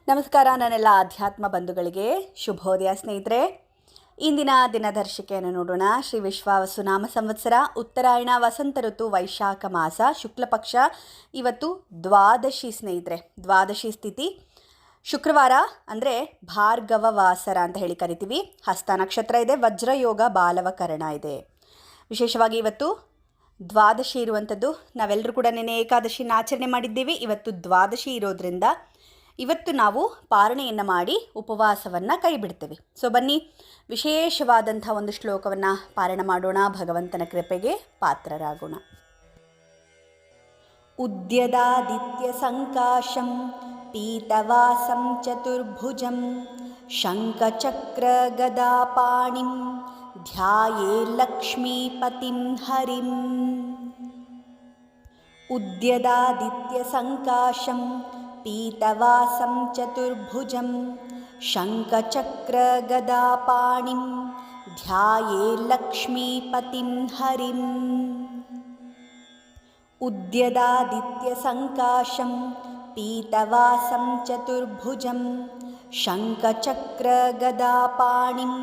ನಮಸ್ಕಾರ ನನ್ನೆಲ್ಲ ಆಧ್ಯಾತ್ಮ ಬಂಧುಗಳಿಗೆ ಶುಭೋದಯ ಸ್ನೇಹಿತರೆ. ಇಂದಿನ ದಿನದರ್ಶಿಕೆಯನ್ನು ನೋಡೋಣ. ಶ್ರೀ ವಿಶ್ವಾವಸು ನಾಮ ಸಂವತ್ಸರ, ಉತ್ತರಾಯಣ, ವಸಂತ ಋತು, ವೈಶಾಖ ಮಾಸ, ಶುಕ್ಲ ಪಕ್ಷ. ಇವತ್ತು ದ್ವಾದಶಿ ಸ್ನೇಹಿತರೆ. ದ್ವಾದಶಿ ಸ್ಥಿತಿ ಶುಕ್ರವಾರ ಅಂದರೆ ಭಾರ್ಗವ ವಾಸರ ಅಂತ ಹೇಳಿ ಕರಿತೀವಿ. ಹಸ್ತ ನಕ್ಷತ್ರ ಇದೆ, ವಜ್ರಯೋಗ, ಬಾಲವಕರಣ ಇದೆ. ವಿಶೇಷವಾಗಿ ಇವತ್ತು ದ್ವಾದಶಿ ಇರುವಂಥದ್ದು. ನಾವೆಲ್ಲರೂ ಕೂಡ ನೆನೆ ಏಕಾದಶಿನ ಆಚರಣೆ ಮಾಡಿದ್ದೀವಿ. ಇವತ್ತು ದ್ವಾದಶಿ ಇರೋದ್ರಿಂದ ಇವತ್ತು ನಾವು ಪಾರಣೆಯನ್ನು ಮಾಡಿ ಉಪವಾಸವನ್ನು ಕೈ ಬಿಡ್ತೇವೆ. ಸೊ ಬನ್ನಿ, ವಿಶೇಷವಾದಂಥ ಒಂದು ಶ್ಲೋಕವನ್ನು ಪಾರಾಯಣ ಮಾಡೋಣ. ಭಗವಂತನ ಕೃಪೆಗೆ ಪಾತ್ರರಾಗೋಣ. ಉದ್ಯದಾದಿತ್ಯ ಸಂಕಾಶಂ ಪೀತವಾಸಂ ಚತುರ್ಭುಜಂ ಶಂಖಚಕ್ರ ಗದಾಪಾಣಿಂ ಧ್ಯಾಯೇ ಲಕ್ಷ್ಮೀಪತಿಂ ಹರಿಂ. ಉದ್ಯದಾದಿತ್ಯ ಸಂಕಾಶಂ ಪೀತವಾಸಂ ಚತುರ್ಭುಜಂ ಶಂಖಚಕ್ರ ಗದಾಪಾಣಿಂ ಧ್ಯಾಯೇ ಲಕ್ಷ್ಮೀಪತಿಂ ಹರಿಂ. ಉದ್ಯದಾದಿತ್ಯ ಸಂಕಾಶಂ ಪೀತವಾಸಂ ಚತುರ್ಭುಜಂ ಶಂಖಚಕ್ರ ಗದಾಪಾಣಿಂ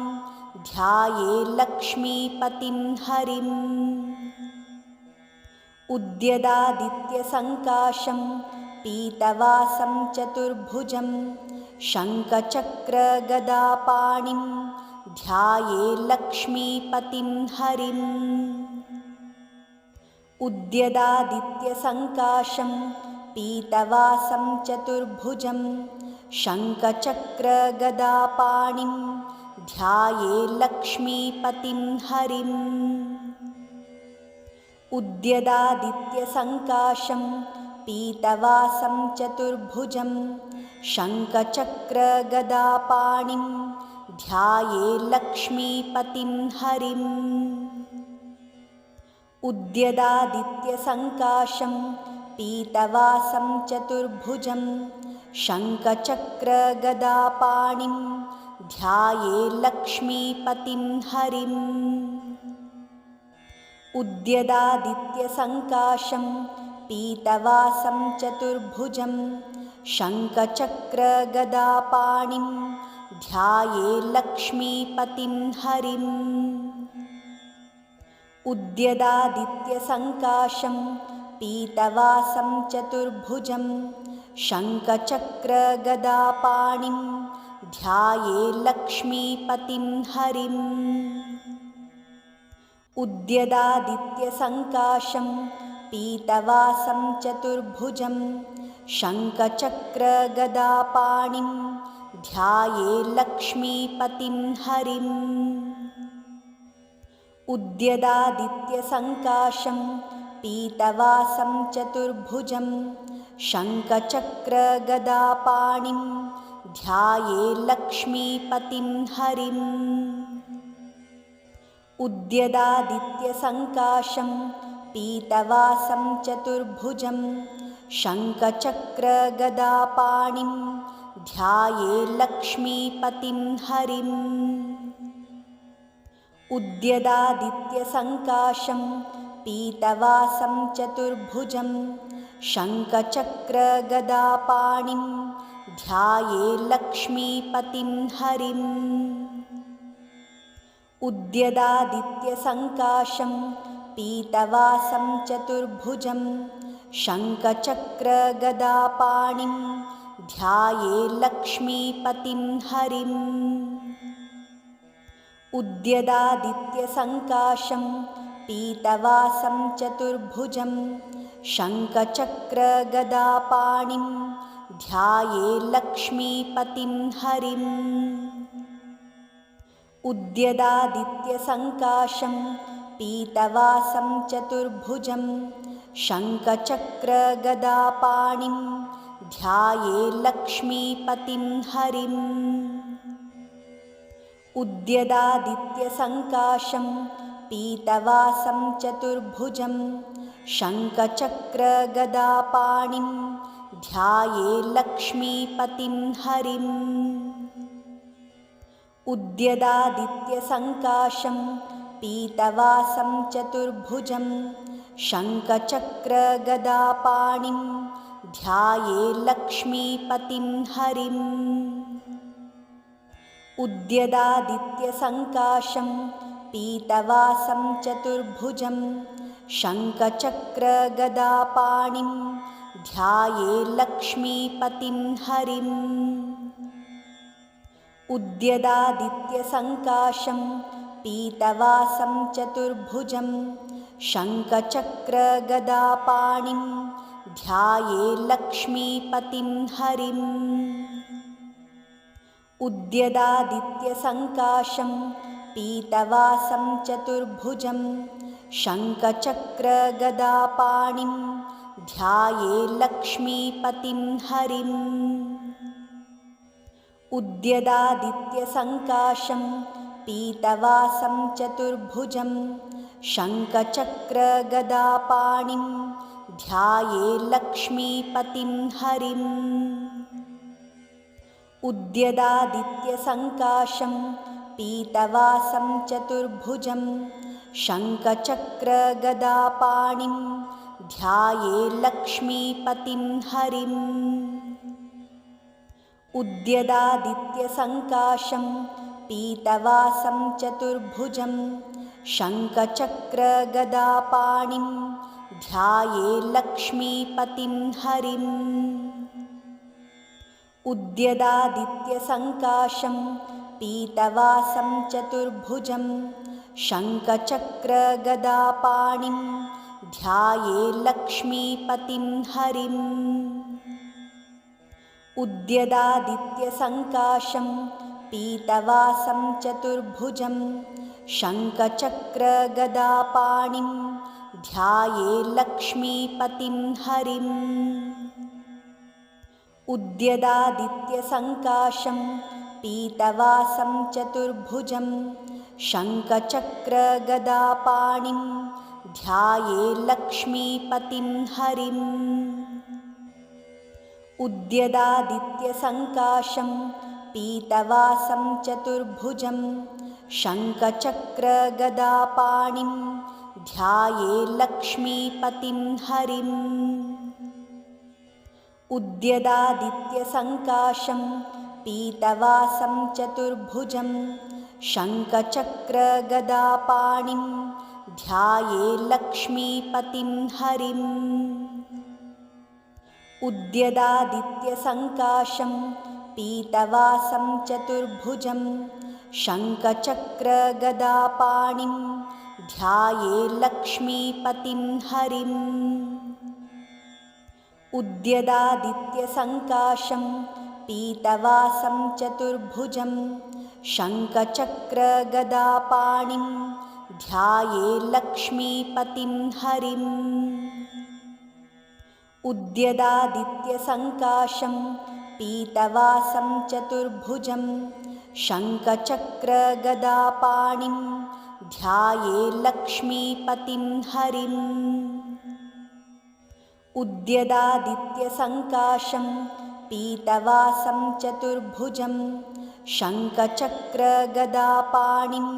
ಧ್ಯಾಯೇ ಲಕ್ಷ್ಮೀಪತಿಂ ಹರಿಂ. ಉದ್ಯದಾದಿತ್ಯ ಸಂಕಾಶಂ ಪೀತವಾಸಂ ಚತುರ್ಭುಜಂ ಶಂಖಚಕ್ರ ಗದಾಪಾಣಿಂ ಧ್ಯಾಯೇ ಲಕ್ಷ್ಮೀಪತಿಂ ಹರಿಂ. ಉದ್ಯದಾದಿತ್ಯ ಸಂಕಾಶಂ ಪೀತವಾಸಂ ಚತುರ್ಭುಜಂ ಶಂಖಚಕ್ರ ಗದಾಪಾಣಿಂ ಧ್ಯಾಯೇ ಲಕ್ಷ್ಮೀಪತಿಂ ಹರಿಂ. ಉದ್ಯದಾದಿತ್ಯ ಸಂಕಾಶಂ ಪೀತವಾಸಂ ಚತುರ್ಭುಜಂ ಶಂಖಚಕ್ರ ಗದಾಪಾಣಿಂ ಧ್ಯಾಯೇ ಲಕ್ಷ್ಮೀಪತಿಂ ಹರಿಂ. ಉದ್ಯದಾದಿತ್ಯ ಸಂಕಾಶಂ ಪೀತವಾಸಂ ಚತುರ್ಭುಜಂ ಶಂಖಚಕ್ರ ಗದಾಪಾಣಿಂ ಧ್ಯಾಯೇ ಲಕ್ಷ್ಮೀಪತಿಂ ಹರಿಂ. ಉದ್ಯದಾದಿತ್ಯ ಸಂಕಾಶಂ ಪೀತವಾಸಂ ಚತುರ್ಭುಜಂ ಶಂಖಚಕ್ರ ಗದಾಪಾಣಿಂ ಧ್ಯಾಯೇ ಲಕ್ಷ್ಮೀಪತಿಂ ಹರಿಂ. ಉದ್ಯದಾದಿತ್ಯ ಸಂಕಾಶಂ ಪೀತವಾಸಂ ಚತುರ್ಭುಜಂ ಶಂಖಚಕ್ರ ಗದಾಪಾಣಿಂ ಧ್ಯಾಯೇ ಲಕ್ಷ್ಮೀಪತಿಂ ಹರಿಂ. ಉದ್ಯದಾದಿತ್ಯ ಸಂಕಾಶಂ ಪೀತವಾಸಂ ಚತುರ್ಭುಜಂ ಶಂಖಚಕ್ರ ಗದಾಪಾಣಿಂ ಧ್ಯಾಯೇ ಲಕ್ಷ್ಮೀಪತಿಂ ಹರಿಂ. ಉದ್ಯದಾದಿತ್ಯ ಸಂಕಾಶಂ ಪೀತವಾಸಂ ಚತುರ್ಭುಜಂ ಶಂಖಚಕ್ರ ಗದಾಪಾಣಿಂ ಧ್ಯಾಯೇ ಲಕ್ಷ್ಮೀಪತಿಂ ಹರಿಂ. ಉದ್ಯದಾದಿತ್ಯ ಸಂಕಾಶಂ ಪೀತವಾಸಂ ಚತುರ್ಭುಜಂ ಶಂಖಚಕ್ರ ಗದಾಪಾಣಿಂ ಧ್ಯಾಯೇ ಲಕ್ಷ್ಮೀಪತಿಂ ಹರಿಂ. ಉದ್ಯದಾದಿತ್ಯ ಸಂಕಾಶಂ ಪೀತವಾಸಂ ಚತುರ್ಭುಜಂ ಶಂಖಚಕ್ರ ಗದಾಪಾಣಿಂ ಧ್ಯಾಯೇ ಲಕ್ಷ್ಮೀಪತಿಂ ಹರಿಂ. ಉದ್ಯದಾದಿತ್ಯ ಸಂಕಾಶಂ ಪೀತವಾಸಂ ಚತುರ್ಭುಜಂ ಶಂಖಚಕ್ರ ಗದಾಪಾಣಿಂ ಧ್ಯಾಯೇ ಲಕ್ಷ್ಮೀಪತಿಂ ಹರಿಂ. ಉದ್ಯದಾದಿತ್ಯ ಸಂಕಾಶಂ ಪೀತವಾಸಂ ಚತುರ್ಭುಜಂ ಶಂಖಚಕ್ರ ಗದಾಪಾಣಿಂ ಧ್ಯಾಯೇ ಲಕ್ಷ್ಮೀಪತಿಂ ಹರಿಂ. ಉದ್ಯದಾದಿತ್ಯ ಸಂಕಾಶಂ ಪೀತವಾಸಂ ಚತುರ್ಭುಜಂ ಶಂಖಚಕ್ರ ಗದಾಪಾಣಿಂ ಧ್ಯಾಯೇ ಲಕ್ಷ್ಮೀಪತಿಂ ಹರಿಂ. ಉದ್ಯದಾದಿತ್ಯ ಸಂಕಾಶಂ ಪೀತವಾಸಂ ಚತುರ್ಭುಜಂ ಶಂಖಚಕ್ರ ಗದಾಪಾಣಿಂ ಧ್ಯಾಯೇ ಲಕ್ಷ್ಮೀಪತಿಂ ಹರಿಂ. ಉದ್ಯದಾದಿತ್ಯ ಸಂಕಾಶಂ ಪೀತವಾಸಂ ಚತುರ್ಭುಜಂ ಶಂಖಚಕ್ರ ಗದಾಪಾಣಿಂ ध्याये लक्ष्मीपतिं हरिम्। उद्यदादित्यसङ्काशं पीतवासं चतुर्भुजं शङ्खचक्रगदापाणिं ध्याये लक्ष्मीपतिं हरिम्। उद्यदादित्यसङ्काशं पीतवासं चतुर्भुजं शङ्खचक्रगदापाणिं ध्याये लक्ष्मीपतिं हरिम्। उद्यदादित्यसङ्काशं पीतवासं चतुर्भुजं शङ्खचक्रगदापाणिं ध्याये लक्ष्मीपतिं हरिम्। उद्यदादित्यसङ्काशं पीतवासं चतुर्भुजं शङ्खचक्रगदापाणिं ध्याये लक्ष्मीपतिं हरिम्। उद्यदादित्यसङ्काशं पीतवासं चतुर्भुजं शङ्खचक्रगदापाणिं ध्याये लक्ष्मीपतिं हरिम्। उद्यदादित्यसङ्काशं पीतवासं चतुर्भुजं शङ्खचक्रगदापाणिं ध्याये लक्ष्मीपतिं हरिम्। उद्यदादित्यसङ्काशं पीतवासं चतुर्भुजं शङ्खचक्रगदापाणिं ध्याये लक्ष्मीपतिं हरिम्। उद्यदादित्यसङ्काशं पीतवासं चतुर्भुजं शङ्खचक्रगदापाणिं ध्याये लक्ष्मीपतिं हरिम्। उद्यदादित्यसङ्काशं पीतवासं चतुर्भुजं शङ्खचक्रगदापाणिं ध्याये लक्ष्मीपतिं हरिम्। उद्यदादित्यसङ्काशं पीतवासं चतुर्भुजं शङ्खचक्रगदापाणिं ध्याये लक्ष्मीपतिं हरिम्। उद्यदादित्यसङ्काशं पीतवासं चतुर्भुजं शङ्खचक्रगदापाणिं ध्याये लक्ष्मीपतिं हरिम्। उद्यदादित्यसङ्काशं पीतवासं चतुर्भुजं शङ्खचक्रगदापाणिं ध्याये लक्ष्मीपतिं हरिम्। उद्यदादित्यसङ्काशं पीतवासं चतुर्भुजं शङ्खचक्रगदापाणिं ध्याये लक्ष्मीपतिं हरिम्। उद्यदादित्यसङ्काशं पीतवासं चतुर्भुजं शङ्खचक्रगदापाणिं ध्याये लक्ष्मीपतिं हरिम्। उद्यदादित्यसङ्काशं पीतवासं चतुर्भुजं शङ्खचक्रगदापाणिं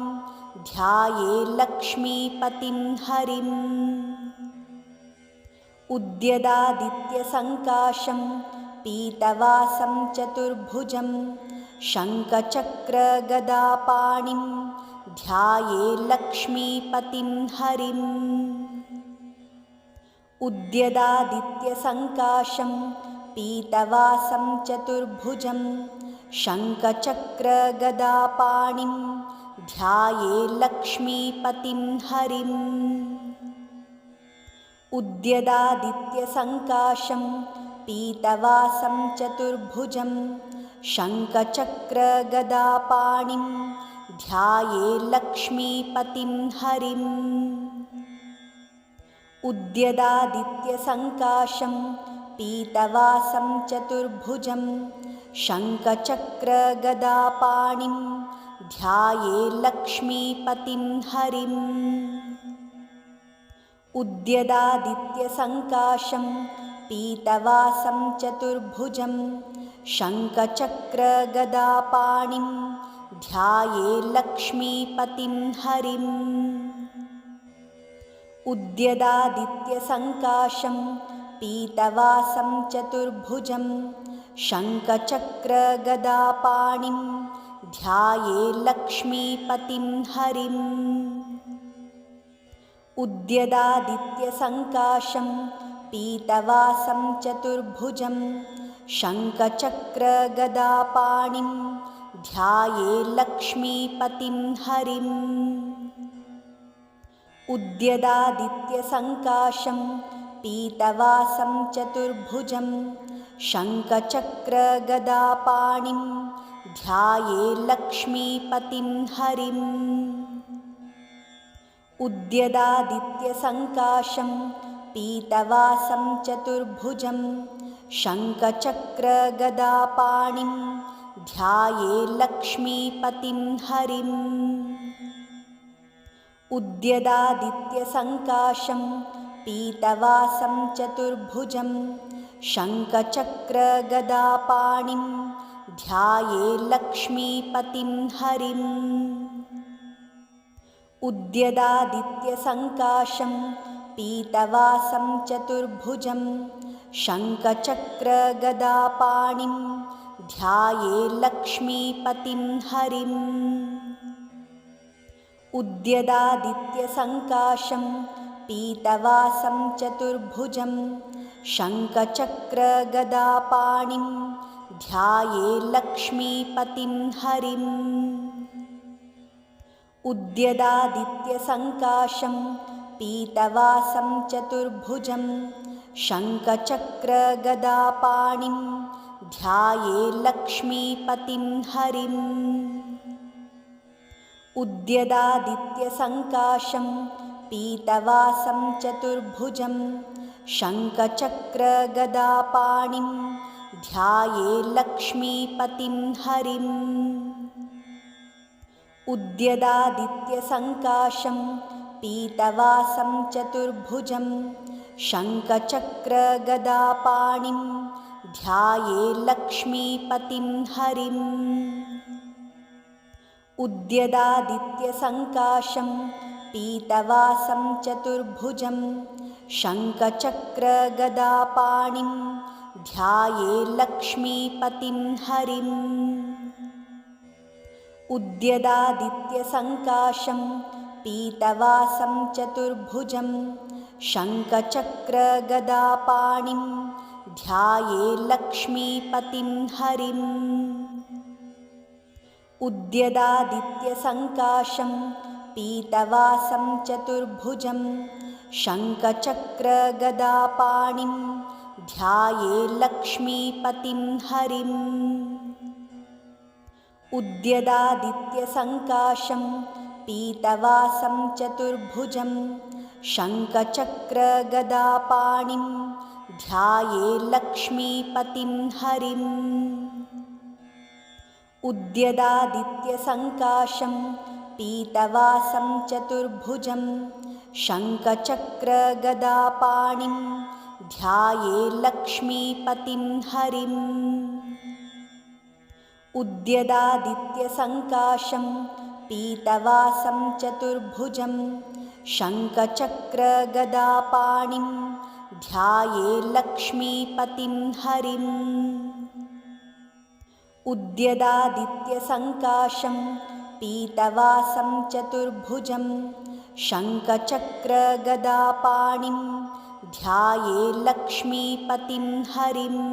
ध्याये लक्ष्मीपतिं हरिम्। उद्यदादित्यसङ्काशं पीतवासं चतुर्भुजं शङ्खचक्रगदापाणिं ध्याये लक्ष्मीपतिं हरिम्। उद्यदादित्यसङ्काशं पीतवासं चतुर्भुजं शङ्खचक्रगदापाणिं ध्याये लक्ष्मीपतिं हरिम्। उद्यदादित्यसङ्काशं पीतवासं चतुर्भुजं शङ्खचक्रगदापाणिं ध्याये लक्ष्मीपतिं हरिम्। उद्यदादित्यसङ्काशं पीतवासं चतुर्भुजं शङ्खचक्रगदापाणिं ध्याये लक्ष्मीपतिं हरिम्। उद्यदादित्यसङ्काशं पीतवासं चतुर्भुजं शङ्खचक्रगदापाणिं ध्याये लक्ष्मीपतिं हरिम्। उद्यदादित्यसङ्काशं पीतवासं चतुर्भुजं शङ्खचक्रगदापाणिं ध्यायेल्लक्ष्मीपतिं हरिम् उद्यदादित्यसङ्काशं पीतवासं चतुर्भुजं शङ्खचक्रगदापाणिं ध्यायेल्लक्ष्मीपतिं हरिम् उद्यदादित्यसङ्काशं पीतवासं चतुर्भुजं शङ्खचक्रगदापाणिं ध्यायेल्लक्ष्मीपतिं हरिम् उद्यदादित्यसङ्काशं पीतवासं चतुर्भुजं शङ्खचक्रगदापाणिं ध्यायेल्लक्ष्मीपतिं हरिम् उद्यदादित्यसङ्काशं पीतवासं चतुर्भुजं शङ्खचक्रगदापाणिं ध्यायेल्लक्ष्मीपतिं हरिम् उद्यदादित्यसङ्काशं पीतवासं चतुर्भुजं शङ्खचक्रगदापाणिं ध्यायेल्लक्ष्मीपतिं हरिम् उद्यदादित्यसङ्काशं पीतवासं चतुर्भुजं शङ्खचक्रगदापाणिं ध्यायेल्लक्ष्मीपतिं हरिम् उद्यदादित्यसङ्काशं पीतवासं चतुर्भुजं शङ्खचक्रगदापाणिं ध्यायेल्लक्ष्मीपतिं हरिम् उद्यदादित्यसङ्काशं पीतवासं चतुर्भुजं शङ्खचक्रगदापाणिं ध्यायेल्लक्ष्मीपतिं हरिम् उद्यदादित्यसङ्काशं पीतवासं चतुर्भुजं शङ्खचक्रगदापाणिं ध्यायेल्लक्ष्मीपतिं हरिम् उद्यदादित्यसङ्काशं पीतवासं चतुर्भुजं शङ्खचक्रगदापाणिं ध्यायेल्लक्ष्मीपतिं हरिम् उद्यदादित्यसङ्काशं पीतवासं चतुर्भुजं शङ्खचक्रगदापाणिं ध्यायेल्लक्ष्मीपतिं हरिम् उद्यदादित्यसङ्काशं पीतवासं चतुर्भुजं शङ्खचक्रगदापाणिं ध्यायेल्लक्ष्मीपतिं हरिम् उद्यदादित्यसङ्काशं पीतवासं चतुर्भुजं शङ्खचक्रगदापाणिं ध्यायेल्लक्ष्मीपतिं हरिम् उद्यदादित्यसङ्काशं पीतवासं चतुर्भुजं शङ्खचक्रगदापाणिं ध्यायेल्लक्ष्मीपतिं हरिम् उद्यदादित्यसङ्काशं पीतवासं चतुर्भुजं शङ्खचक्रगदापाणिं ध्यायेल्लक्ष्मीपतिं हरिम् उद्यदादित्यसङ्काशं पीतवासं चतुर्भुजं शङ्खचक्रगदापाणिं ध्यायेल्लक्ष्मीपतिं हरिम्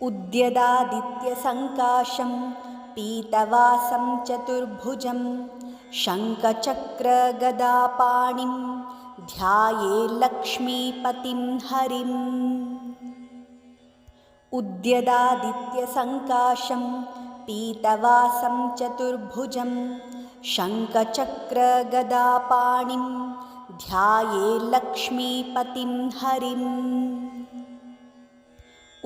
उद्यदादित्यसङ्काशं पीतवासं चतुर्भुजं शङ्खचक्रगदापाणिं ध्यायेल्लक्ष्मीपतिं हरिम् उद्यदादित्यसङ्काशं पीतवासं चतुर्भुजं शङ्खचक्रगदापाणिं ध्यायेल्लक्ष्मीपतिं हरिम्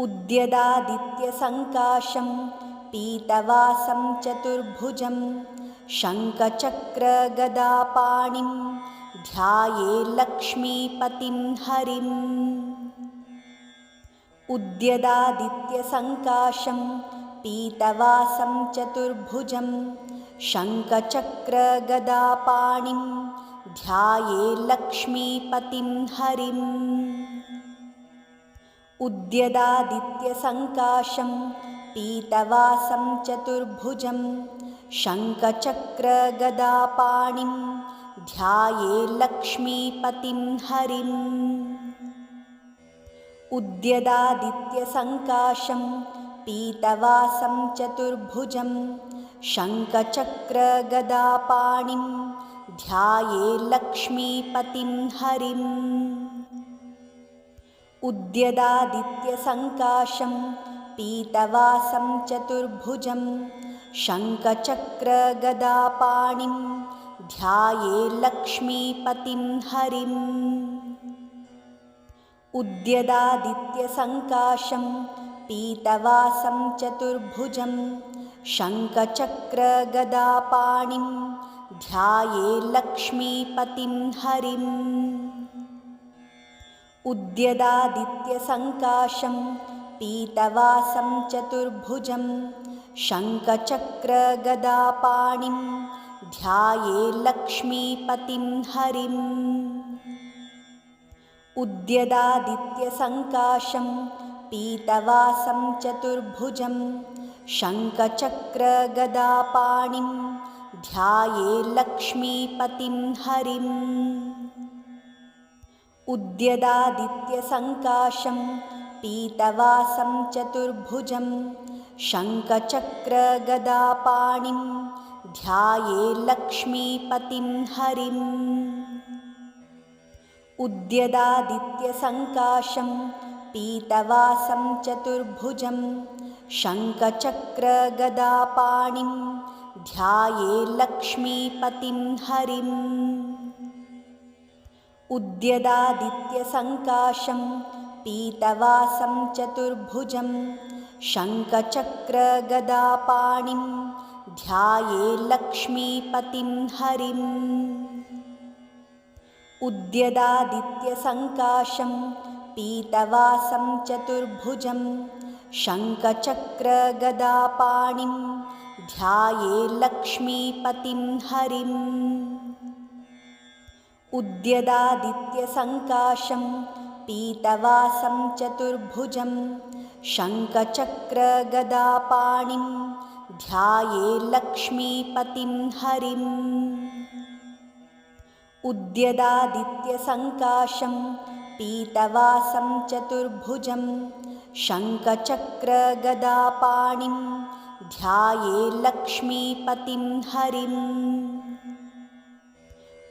उद्यदादित्यसङ्काशं पीतवासं चतुर्भुजं शङ्खचक्रगदापाणिं ध्यायेल्लक्ष्मीपतिं हरिम् उद्यदादित्यसङ्काशं पीतवासं चतुर्भुजं शङ्खचक्रगदापाणिं ध्यायेल्लक्ष्मीपतिं हरिम् उद्यदादित्यसङ्काशं पीतवासं चतुर्भुजं शङ्खचक्रगदापाणिं ध्यायेल्लक्ष्मीपतिं हरिम्। उद्यदादित्यसङ्काशं पीतवासं चतुर्भुजं शङ्खचक्रगदापाणिं ध्यायेल्लक्ष्मीपतिं हरिम्। उद्यदादित्यसङ्काशं पीतवासं चतुर्भुजं शङ्खचक्रगदापाणिं ध्यायेल्लक्ष्मीपतिं हरिम्। उद्यदादित्यसङ्काशं पीतवासं चतुर्भुजं शङ्खचक्रगदापाणिं ध्यायेल्लक्ष्मीपतिं हरिम्। उद्यदादित्यसङ्काशं पीतवासं चतुर्भुजं शङ्खचक्रगदापाणिं ध्यायेल्लक्ष्मीपतिं हरिम्। उद्यदादित्यसङ्काशं पीतवासं चतुर्भुजं शङ्खचक्रगदापाणिं ध्यायेल्लक्ष्मीपतिं हरिम्। उद्यदादित्यसङ्काशं पीतवासं चतुर्भुजं शङ्खचक्रगदापाणिं ध्यायेल्लक्ष्मीपतिं हरिम्। उद्यदादित्यसङ्काशं पीतवासं चतुर्भुजं शङ्खचक्रगदापाणिं ध्यायेल्लक्ष्मीपतिं हरिम्। उद्यदादित्यसङ्काशं पीतवासं चतुर्भुजं शङ्खचक्रगदापाणिं ध्यायेल्लक्ष्मीपतिं हरिम्। उद्यदादित्यसङ्काशं पीतवासं चतुर्भुजं शङ्खचक्रगदापाणिं ध्यायेल्लक्ष्मीपतिं हरिम्। उद्यदादित्यसङ्काशं पीतवासं चतुर्भुजं शङ्खचक्रगदापाणिं ध्यायेल्लक्ष्मीपतिं हरिम्। उद्यदादित्यसङ्काशं पीतवासं चतुर्भुजं शङ्खचक्रगदापाणिं ध्यायेल्लक्ष्मीपतिं हरिम्।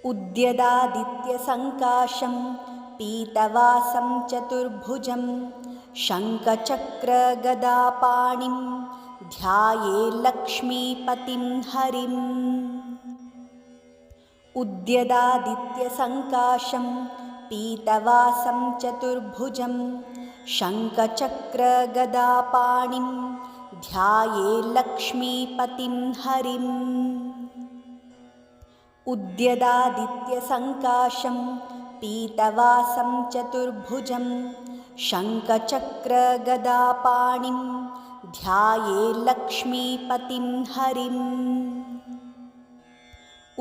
उद्यदादित्यसङ्काशं पीतवासं चतुर्भुजं शङ्खचक्रगदापाणिं ध्यायेल्लक्ष्मीपतिं हरिम्। उद्यदादित्यसङ्काशं पीतवासं चतुर्भुजं शङ्खचक्रगदापाणिं ध्यायेल्लक्ष्मीपतिं हरिम्। उद्यदादित्यसङ्काशं पीतवासं चतुर्भुजं शङ्खचक्रगदापाणिं ध्यायेल्लक्ष्मीपतिं हरिम्।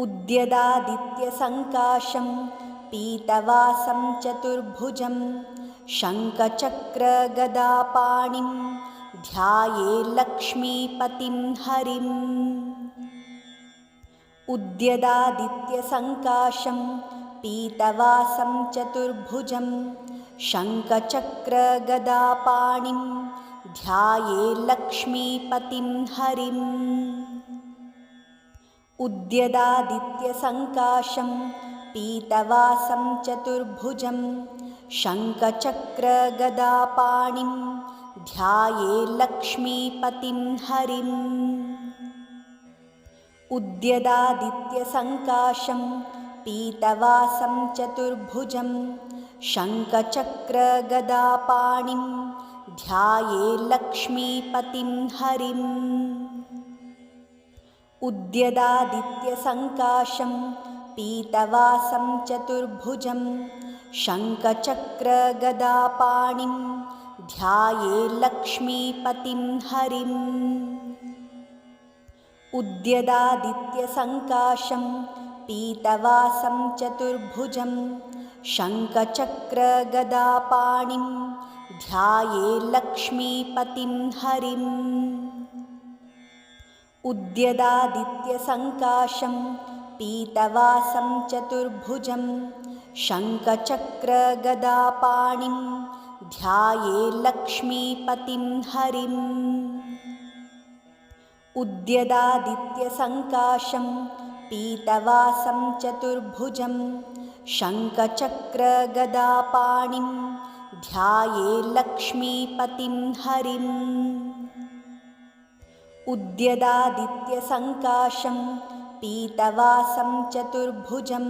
उद्यदादित्यसङ्काशं पीतवासं चतुर्भुजं शङ्खचक्रगदापाणिं ध्यायेल्लक्ष्मीपतिं हरिम्। उद्यदादित्यसङ्काशं पीतवासं चतुर्भुजं शङ्खचक्रगदापाणिं ध्यायेल्लक्ष्मीपतिं हरिम्। उद्यदादित्यसङ्काशं पीतवासं चतुर्भुजं शङ्खचक्रगदापाणिं ध्यायेल्लक्ष्मीपतिं हरिम्। उद्यदादित्यसङ्काशं पीतवासं चतुर्भुजं शङ्खचक्रगदापाणिं ध्यायेल्लक्ष्मीपतिं हरिम्। उद्यदादित्यसङ्काशं पीतवासं चतुर्भुजं शङ्खचक्रगदापाणिं ध्यायेल्लक्ष्मीपतिं हरिम्। उद्यदादित्यसङ्काशं पीतवासं चतुर्भुजं शङ्खचक्रगदापाणिं ध्याये लक्ष्मीपतिं हरिम् उद्यदादित्यसङ्काशं पीतवासं चतुर्भुजं शङ्खचक्रगदापाणिं ध्याये लक्ष्मीपतिं हरिम् उद्यदादित्यसङ्काशं पीतवासं चतुर्भुजं शङ्खचक्रगदापाणिं ध्याये लक्ष्मीपतिं हरिम् उद्यदादित्यसङ्काशं पीतवासं चतुर्भुजं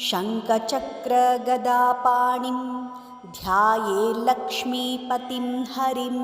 शङ्खचक्रगदापाणिं ध्याये लक्ष्मीपतिं हरिम्